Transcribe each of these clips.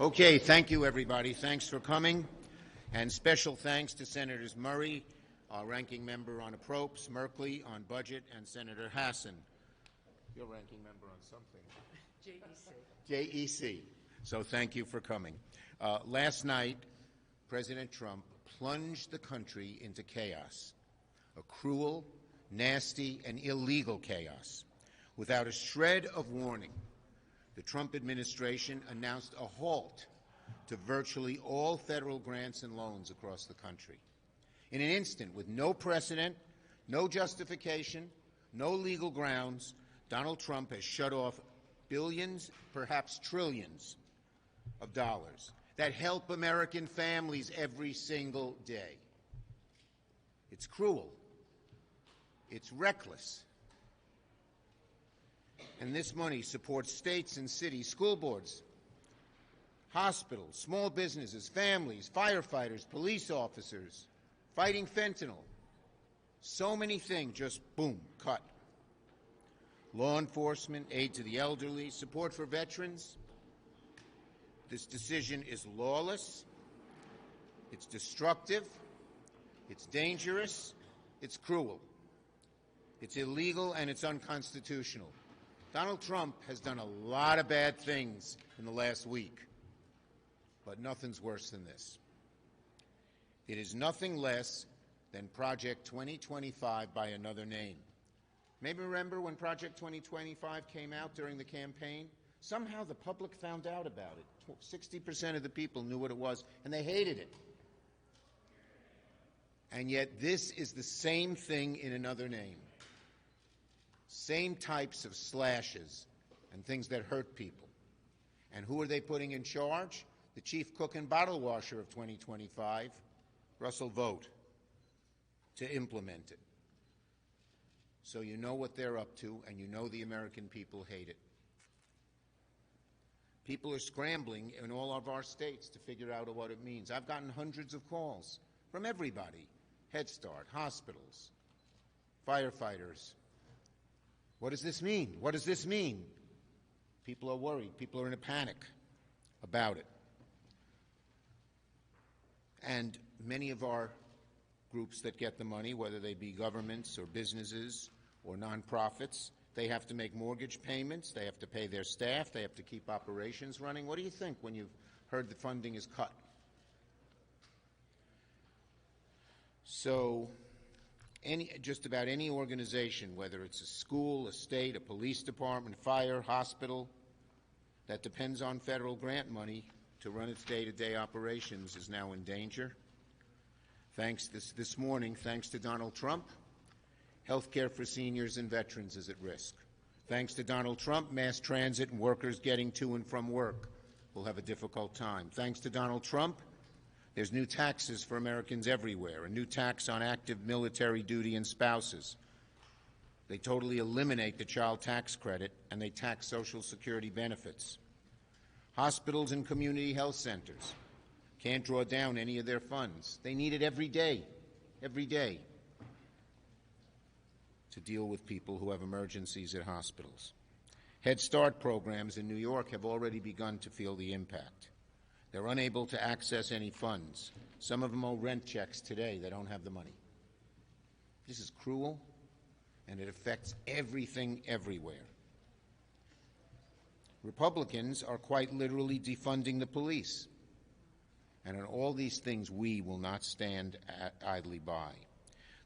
Okay, thank you, everybody. Thanks for coming. And special thanks to Senators Murray, our ranking member on appropriations, Merkley on budget, and Senator Hassan, your ranking member on something. JEC. So thank you for coming. Last night, President Trump plunged the country into chaos, a cruel, nasty, and illegal chaos. Without a shred of warning, the Trump administration announced a halt to virtually all federal grants and loans across the country. In an instant, with no precedent, no justification, no legal grounds, Donald Trump has shut off billions, perhaps trillions of dollars that help American families every single day. It's cruel. It's reckless. And this money supports states and cities, school boards, hospitals, small businesses, families, firefighters, police officers, fighting fentanyl. So many things just, boom, cut. Law enforcement, aid to the elderly, support for veterans. This decision is lawless, it's destructive, it's dangerous, it's cruel, it's illegal, and it's unconstitutional. Donald Trump has done a lot of bad things in the last week, but nothing's worse than this. It is nothing less than Project 2025 by another name. Maybe remember when Project 2025 came out during the campaign? Somehow the public found out about it. 60% of the people knew what it was, and they hated it. And yet this is the same thing in another name. Same types of slashes and things that hurt people. And who are they putting in charge? The chief cook and bottle washer of 2025, Russell Vought, to implement it. So you know what they're up to, and you know the American people hate it. People are scrambling in all of our states to figure out what it means. I've gotten hundreds of calls from everybody, Head Start, hospitals, firefighters. What does this mean? What does this mean? People are worried. People are in a panic about it. And many of our groups that get the money, whether they be governments or businesses or nonprofits, they have to make mortgage payments, they have to pay their staff, they have to keep operations running. What do you think when you've heard the funding is cut? So just about any organization, whether it's a school, a state, a police department, fire, hospital, that depends on federal grant money to run its day-to-day operations is now in danger. Thanks this morning, thanks to Donald Trump, health care for seniors and veterans is at risk. Thanks to Donald Trump, mass transit and workers getting to and from work will have a difficult time. Thanks to Donald Trump, there's new taxes for Americans everywhere, a new tax on active military duty and spouses. They totally eliminate the child tax credit, and they tax Social Security benefits. Hospitals and community health centers can't draw down any of their funds. They need it every day, to deal with people who have emergencies at hospitals. Head Start programs in New York have already begun to feel the impact. They're unable to access any funds. Some of them owe rent checks today. They don't have the money. This is cruel, and it affects everything everywhere. Republicans are quite literally defunding the police. And on all these things, we will not stand idly by.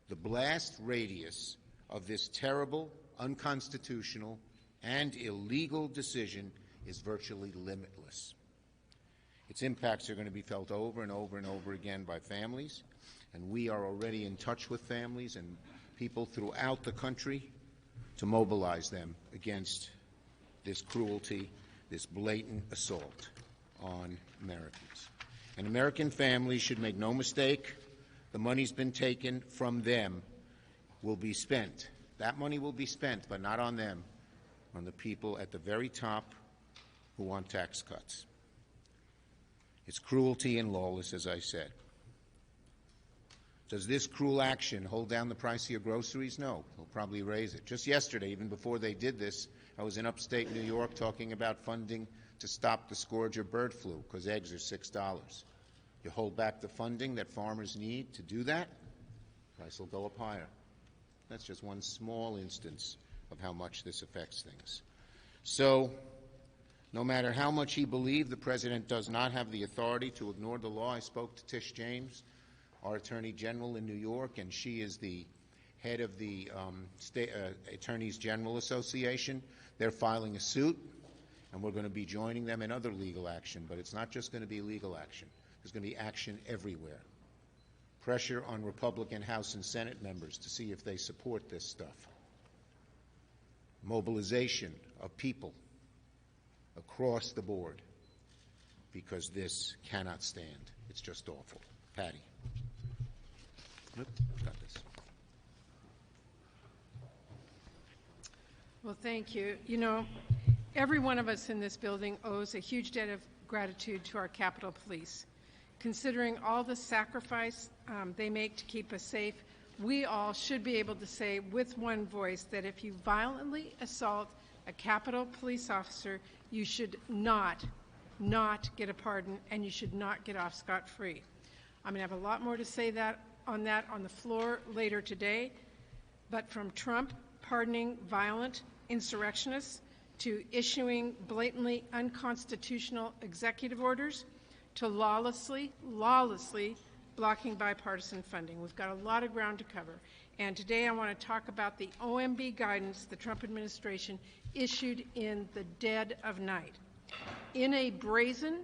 The blast radius of this terrible, unconstitutional, and illegal decision is virtually limitless. Its impacts are going to be felt over and over and over again by families, and we are already in touch with families and people throughout the country to mobilize them against this cruelty, this blatant assault on Americans. And American families should make no mistake, the money's been taken from them, will be spent. That money will be spent, but not on them, on the people at the very top who want tax cuts. It's cruelty and lawless, as I said. Does this cruel action hold down the price of your groceries? No, it'll probably raise it. Just yesterday, even before they did this, I was in upstate New York talking about funding to stop the scourge of bird flu because eggs are $6. You hold back the funding that farmers need to do that, price will go up higher. That's just one small instance of how much this affects things. So, no matter how much he believed, the President does not have the authority to ignore the law. I spoke to Tish James, our Attorney General in New York, and she is the head of the Attorneys General Association. They're filing a suit, and we're going to be joining them in other legal action. But it's not just going to be legal action. There's going to be action everywhere. Pressure on Republican House and Senate members to see if they support this stuff. Mobilization of people across the board, because this cannot stand. It's just awful. Patty. Got this. Well, thank you. You know, every one of us in this building owes a huge debt of gratitude to our Capitol Police. Considering all the sacrifice they make to keep us safe, we all should be able to say with one voice that if you violently assault a Capitol Police officer, you should not get a pardon, and you should not get off scot-free. I'm going to have a lot more to say on the floor later today, but from Trump pardoning violent insurrectionists to issuing blatantly unconstitutional executive orders to lawlessly blocking bipartisan funding. We've got a lot of ground to cover. And today I want to talk about the OMB guidance the Trump administration issued in the dead of night. In a brazen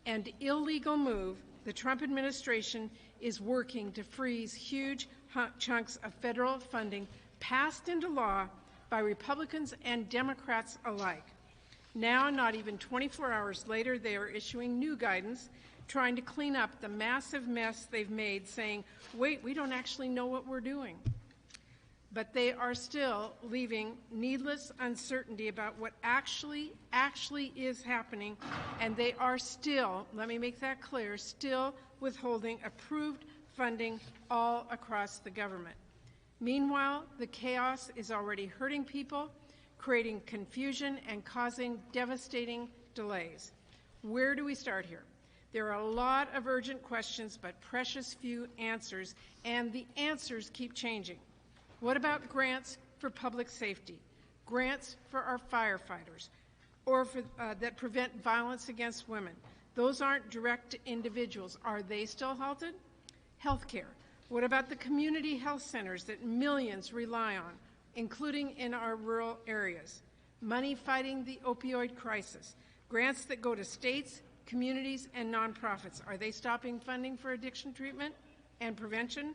and illegal move, the Trump administration is working to freeze huge chunks of federal funding passed into law by Republicans and Democrats alike. Now, not even 24 hours later, they are issuing new guidance trying to clean up the massive mess they've made, saying, wait, we don't actually know what we're doing. But they are still leaving needless uncertainty about what actually is happening, and they are still, let me make that clear, still withholding approved funding all across the government. Meanwhile, the chaos is already hurting people, creating confusion, and causing devastating delays. Where do we start here? There are a lot of urgent questions, but precious few answers, and the answers keep changing. What about grants for public safety, grants for our firefighters, or that prevent violence against women? Those aren't direct to individuals. Are they still halted? Healthcare. What about the community health centers that millions rely on, including in our rural areas? Money fighting the opioid crisis. Grants that go to states, communities, and nonprofits. Are they stopping funding for addiction treatment and prevention?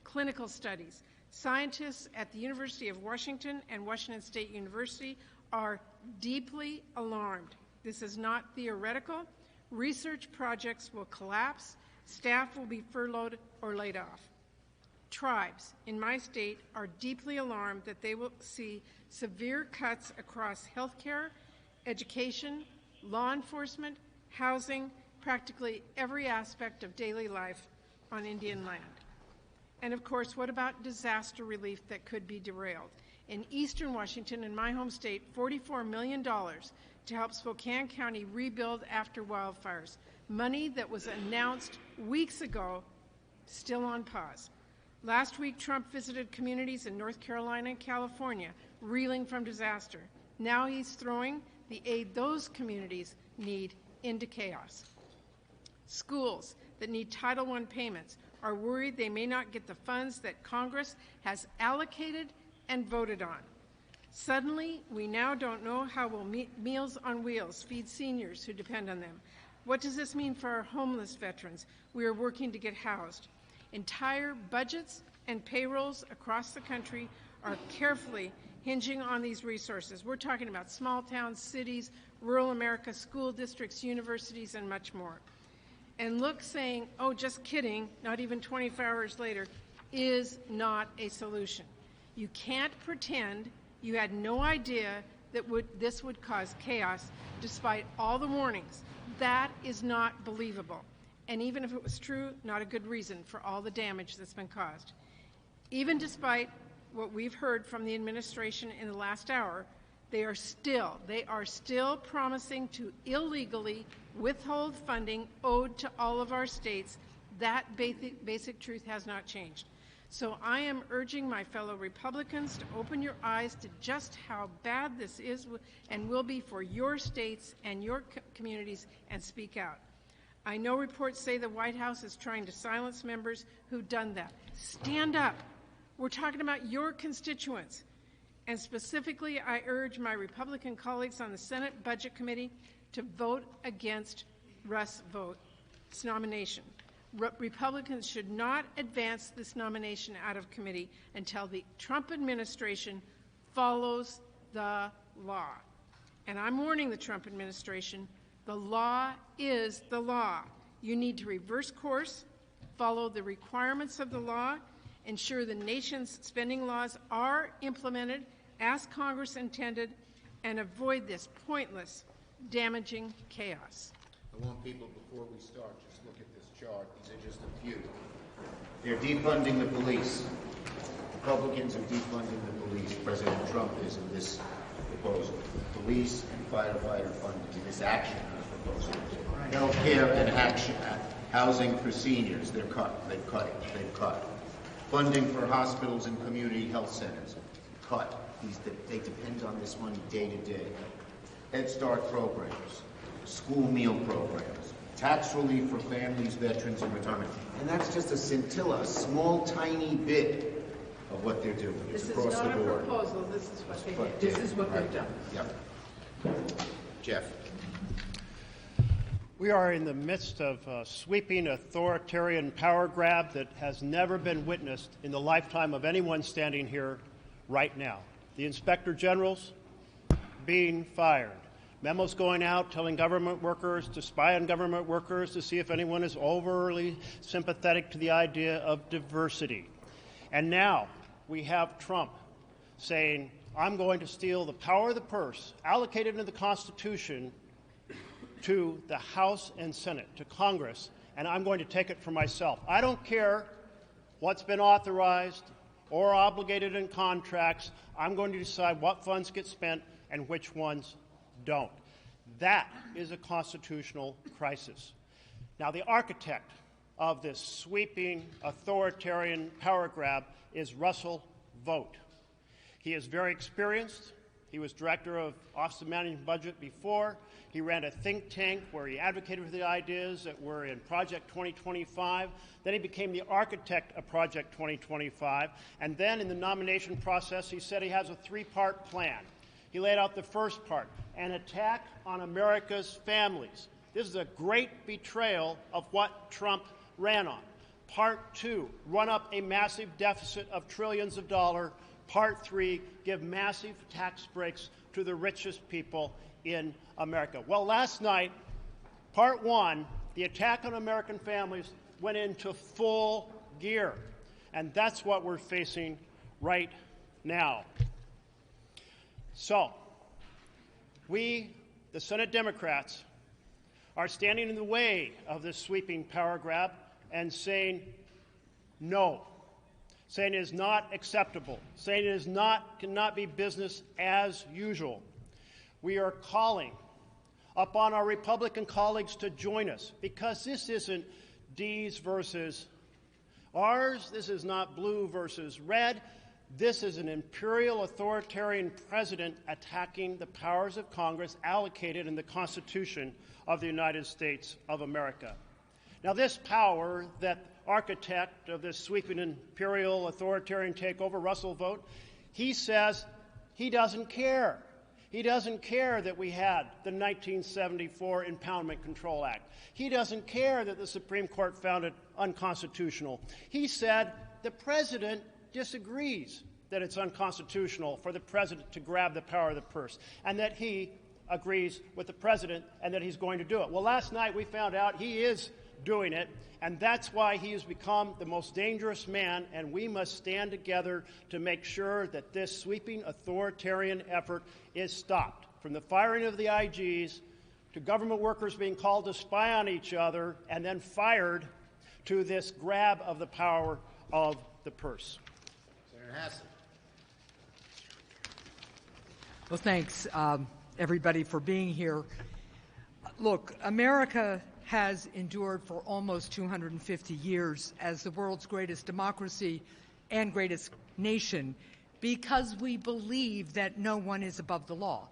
Clinical studies. Scientists at the University of Washington and Washington State University are deeply alarmed. This is not theoretical. Research projects will collapse. Staff will be furloughed or laid off. Tribes in my state are deeply alarmed that they will see severe cuts across healthcare, education, law enforcement, housing, practically every aspect of daily life on Indian land. And of course, what about disaster relief that could be derailed? In eastern Washington, in my home state, $44 million to help Spokane County rebuild after wildfires. Money that was announced weeks ago, still on pause. Last week, Trump visited communities in North Carolina and California, reeling from disaster. Now he's throwing the aid those communities need into chaos. Schools that need Title I payments are worried they may not get the funds that Congress has allocated and voted on. Suddenly, we now don't know how will Meals on Wheels feed seniors who depend on them. What does this mean for our homeless veterans we are working to get housed? Entire budgets and payrolls across the country are carefully hinging on these resources. We're talking about small towns, cities, rural America, school districts, universities, and much more. And look, saying, oh, just kidding, not even 24 hours later, is not a solution. You can't pretend you had no idea that this would cause chaos despite all the warnings. That is not believable. And even if it was true, not a good reason for all the damage that's been caused. Even despite what we've heard from the administration in the last hour, They are still promising to illegally withhold funding owed to all of our states. That basic truth has not changed. So I am urging my fellow Republicans to open your eyes to just how bad this is and will be for your states and your communities, and speak out. I know reports say the White House is trying to silence members who've done that. Stand up. We're talking about your constituents. And specifically, I urge my Republican colleagues on the Senate Budget Committee to vote against Russ Vought's nomination. Republicans should not advance this nomination out of committee until the Trump administration follows the law. And I'm warning the Trump administration, the law is the law. You need to reverse course, follow the requirements of the law, ensure the nation's spending laws are implemented as Congress intended, and avoid this pointless, damaging chaos. I want people, before we start, just look at this chart. These are just a few. They're defunding the police. Republicans are defunding the police. President Trump is in this proposal. Police and firefighter funding in this action proposal. Health care and housing for seniors. They're cut. They've cut it. They've cut. Funding for hospitals and community health centers. Cut. They depend on this money day to day. Head Start programs. School meal programs, tax relief for families, veterans, and retirement. And that's just a scintilla, a small, tiny bit of what they're doing. It's across the board. This is not a proposal. This is what they did. This is what they've done. Yep. Jeff. We are in the midst of a sweeping authoritarian power grab that has never been witnessed in the lifetime of anyone standing here right now. The Inspector Generals being fired. Memos going out telling government workers to spy on government workers to see if anyone is overly sympathetic to the idea of diversity. And now we have Trump saying, I'm going to steal the power of the purse allocated in the Constitution to the House and Senate, to Congress, and I'm going to take it for myself. I don't care what's been authorized or obligated in contracts. I'm going to decide what funds get spent and which ones don't. That is a constitutional crisis. Now, the architect of this sweeping authoritarian power grab is Russell Vogt. He is very experienced. He was director of Office of Management Budget before. He ran a think tank where he advocated for the ideas that were in Project 2025. Then he became the architect of Project 2025. And then in the nomination process, he said he has a three-part plan. He laid out the first part, an attack on America's families. This is a great betrayal of what Trump ran on. Part two, run up a massive deficit of trillions of dollars. Part three, give massive tax breaks to the richest people in America. Well, last night, part one, the attack on American families, went into full gear. And that's what we're facing right now. So, we, the Senate Democrats, are standing in the way of this sweeping power grab and saying no, saying it is not acceptable, saying it is cannot be business as usual. We are calling upon our Republican colleagues to join us, because this isn't D's versus R's, this is not blue versus red. This is an imperial authoritarian president attacking the powers of Congress allocated in the Constitution of the United States of America. Now, this power, that architect of this sweeping imperial authoritarian takeover, Russell Vogt, he says he doesn't care. He doesn't care that we had the 1974 Impoundment Control Act. He doesn't care that the Supreme Court found it unconstitutional. He said the president disagrees that it's unconstitutional for the president to grab the power of the purse, and that he agrees with the president and that he's going to do it. Well, last night we found out he is doing it, and that's why he has become the most dangerous man, and we must stand together to make sure that this sweeping authoritarian effort is stopped. From the firing of the IGs to government workers being called to spy on each other and then fired, to this grab of the power of the purse. Senator Hassan. Well, thanks, everybody, for being here. Look, America has endured for almost 250 years as the world's greatest democracy and greatest nation because we believe that no one is above the law.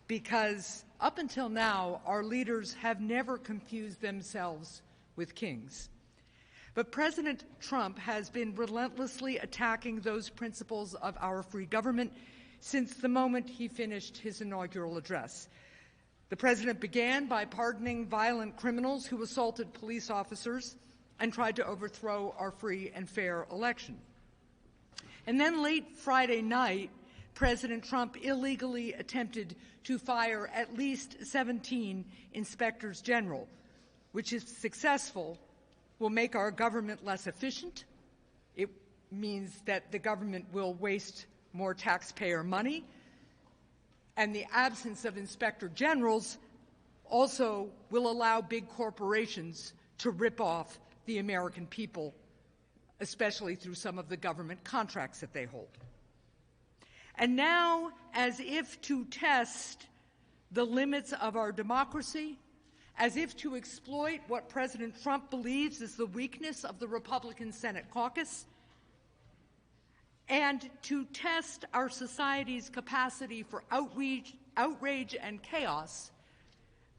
Because up until now, our leaders have never confused themselves with kings. But President Trump has been relentlessly attacking those principles of our free government since the moment he finished his inaugural address. The president began by pardoning violent criminals who assaulted police officers and tried to overthrow our free and fair election. And then late Friday night, President Trump illegally attempted to fire at least 17 inspectors general, which, if successful, will make our government less efficient. It means that the government will waste more taxpayer money, and the absence of inspector generals also will allow big corporations to rip off the American people, especially through some of the government contracts that they hold. And now, as if to test the limits of our democracy, as if to exploit what President Trump believes is the weakness of the Republican Senate caucus, and to test our society's capacity for outrage and chaos,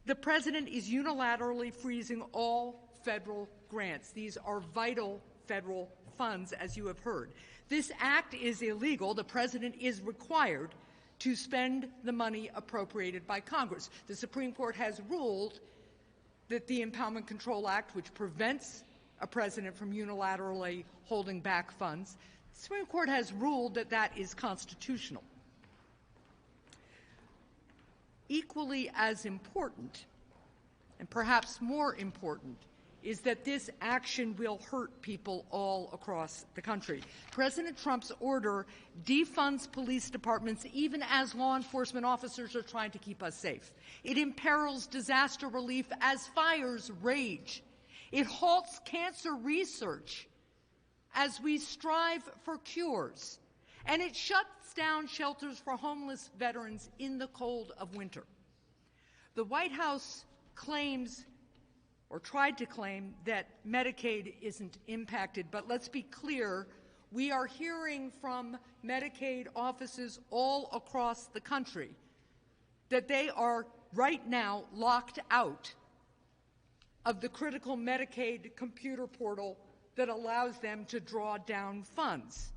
the president is unilaterally freezing all federal grants. These are vital federal funds, as you have heard. This act is illegal. The president is required to spend the money appropriated by Congress. The Supreme Court has ruled that the Impoundment Control Act, which prevents a president from unilaterally holding back funds, the Supreme Court has ruled that that is constitutional. Equally as important, and perhaps more important, is that this action will hurt people all across the country. President Trump's order defunds police departments even as law enforcement officers are trying to keep us safe. It imperils disaster relief as fires rage. It halts cancer research as we strive for cures. And it shuts down shelters for homeless veterans in the cold of winter. The White House claims, or tried to claim, that Medicaid isn't impacted, but let's be clear, we are hearing from Medicaid offices all across the country that they are right now locked out of the critical Medicaid computer portal that allows them to draw down funds.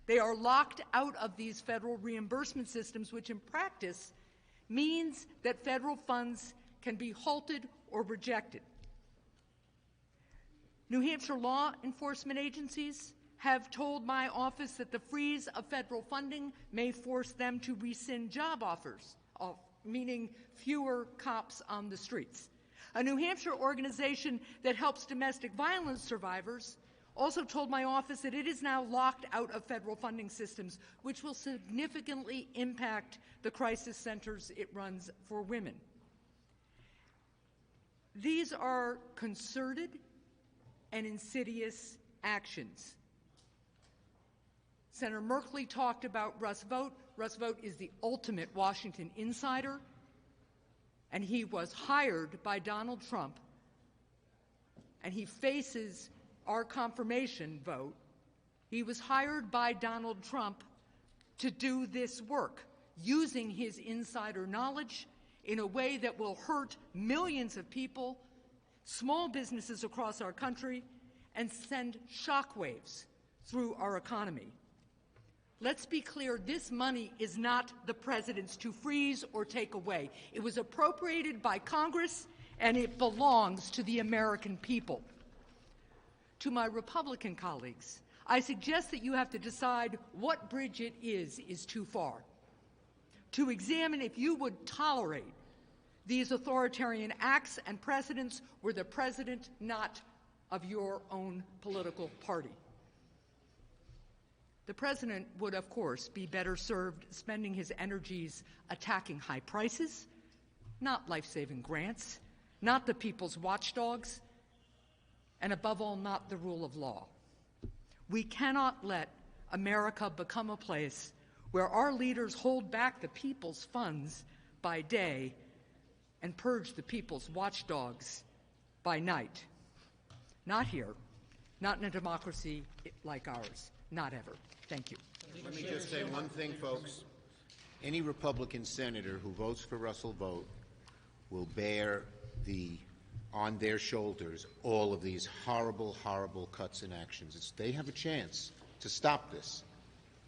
They are locked out of these federal reimbursement systems, which in practice means that federal funds can be halted or rejected. New Hampshire law enforcement agencies have told my office that the freeze of federal funding may force them to rescind job offers, meaning fewer cops on the streets. A New Hampshire organization that helps domestic violence survivors also told my office that it is now locked out of federal funding systems, which will significantly impact the crisis centers it runs for women. These are concerted and insidious actions. Senator Merkley talked about Russ Vought. Russ Vought is the ultimate Washington insider, and he was hired by Donald Trump, and he faces our confirmation vote. He was hired by Donald Trump to do this work, using his insider knowledge in a way that will hurt millions of people, small businesses across our country, and send shockwaves through our economy. Let's be clear, this money is not the president's to freeze or take away. It was appropriated by Congress, and it belongs to the American people. To my Republican colleagues, I suggest that you have to decide what bridge it is too far. To examine if you would tolerate these authoritarian acts and precedents were the president not of your own political party. The president would, of course, be better served spending his energies attacking high prices, not life-saving grants, not the people's watchdogs, and above all, not the rule of law. We cannot let America become a place where our leaders hold back the people's funds by day and purge the people's watchdogs by night. Not here, not in a democracy like ours, not ever. Thank you. Let me just say one thing, folks. Any Republican senator who votes for Russell Vogt will bear on their shoulders all of these horrible, horrible cuts and actions. They have a chance to stop this.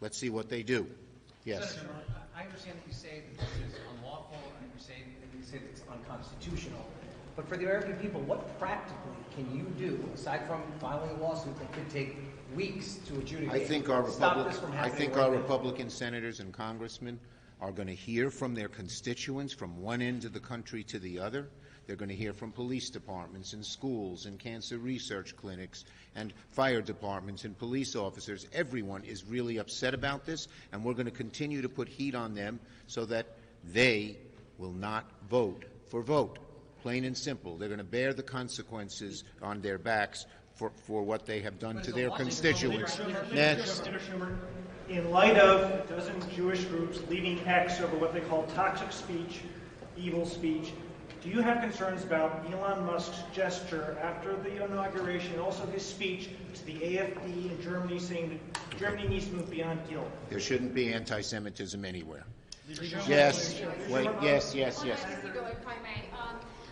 Let's see what they do. Yes. Senator, I understand that you say that this is unlawful, and you say that it's unconstitutional. But for the American people, what practically can you do, aside from filing a lawsuit that could take weeks to adjudicate? I think our Republican senators and congressmen are going to hear from their constituents from one end of the country to the other. They're going to hear from police departments and schools and cancer research clinics and fire departments and police officers. Everyone is really upset about this, and we're going to continue to put heat on them so that they will not vote for Vogt. Plain and simple. They're going to bear the consequences on their backs for what they have done to their constituents. Next. In light of a dozen Jewish groups leaving X over what they call toxic speech, evil speech, do you have concerns about Elon Musk's gesture after the inauguration, also his speech to the AfD in Germany, saying that Germany needs to move beyond guilt? There shouldn't be anti-Semitism anywhere. Yes. Wait. Yes. If I may.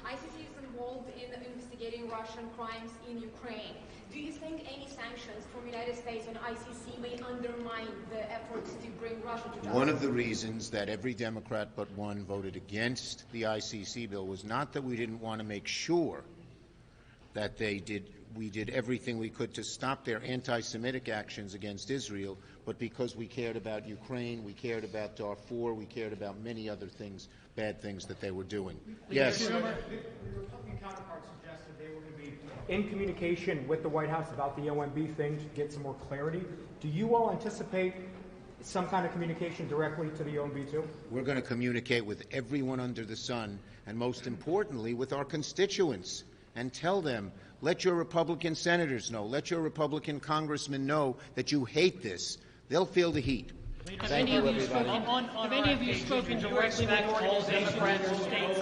ICC is involved in investigating Russian crimes in Ukraine. Do you think any sanctions from the United States on ICC may undermine the efforts to bring Russia to justice? One of the reasons that every Democrat but one voted against the ICC bill was not that we didn't want to make sure that we did everything we could to stop their anti-Semitic actions against Israel, but because we cared about Ukraine, we cared about Darfur, we cared about many other things, bad things that they were doing. Yes. The Republican counterparts suggested they were going to be in communication with the White House about the OMB thing to get some more clarity. Do you all anticipate some kind of communication directly to the OMB too? We're going to communicate with everyone under the sun, and most importantly, with our constituents, and tell them, let your Republican senators know, let your Republican congressmen know that you hate this. They'll feel the heat. Have any of you spoken directly with organizations or states?